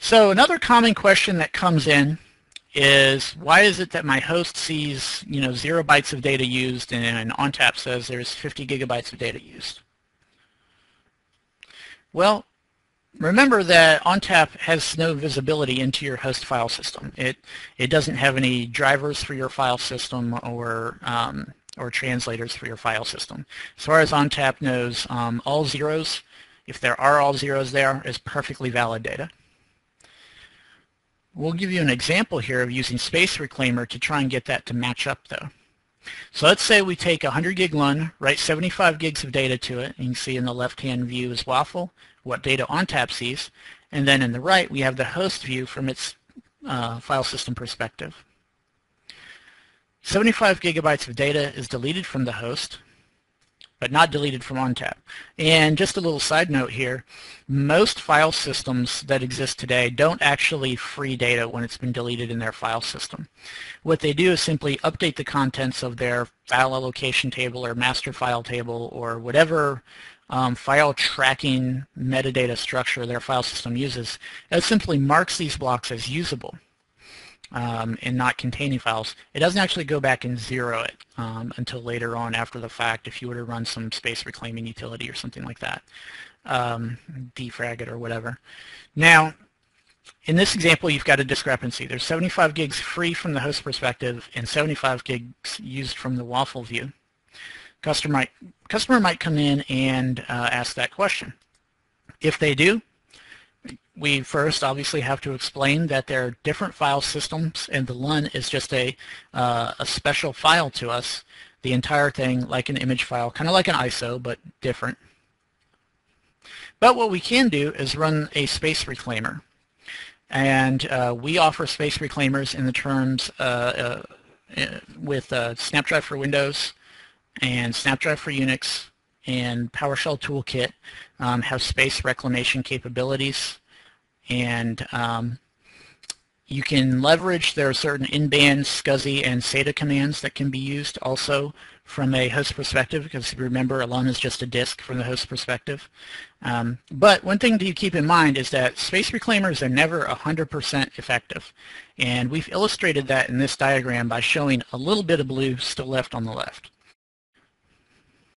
So another common question that comes in is, why is it that my host sees 0 bytes of data used and ONTAP says there's 50 gigabytes of data used? Well, remember that ONTAP has no visibility into your host file system. It doesn't have any drivers for your file system or translators for your file system. As far as ONTAP knows, all zeros, if there are all zeros there, is perfectly valid data. We'll give you an example here of using Space Reclaimer to try and get that to match up though. So let's say we take a 100 gig LUN, write 75 gigs of data to it, and you can see in the left-hand view is Waffle, what data ONTAP sees, and then in the right we have the host view from its file system perspective. 75 gigabytes of data is deleted from the host, but not deleted from ONTAP. And just a little side note here, most file systems that exist today don't actually free data when it's been deleted in their file system. What they do is simply update the contents of their file allocation table or master file table or whatever file tracking metadata structure their file system uses. It simply marks these blocks as usable and not containing files. It doesn't actually go back and zero it until later on after the fact if you were to run some space reclaiming utility or something like that, defrag it or whatever. Now, in this example, you've got a discrepancy. There's 75 gigs free from the host perspective and 75 gigs used from the Waffle view. Customer might come in and ask that question. If they do, we first obviously have to explain that there are different file systems and the LUN is just a special file to us. The entire thing like an image file, kind of like an ISO, but different. But what we can do is run a space reclaimer. And we offer space reclaimers in the terms with Snapdrive for Windows and Snapdrive for Unix and PowerShell Toolkit have space reclamation capabilities. And you can leverage, there are certain in-band SCSI and SATA commands that can be used also from a host perspective, because remember, a LUN is just a disk from the host perspective. But one thing to keep in mind is that space reclaimers are never 100% effective. And we've illustrated that in this diagram by showing a little bit of blue still left on the left.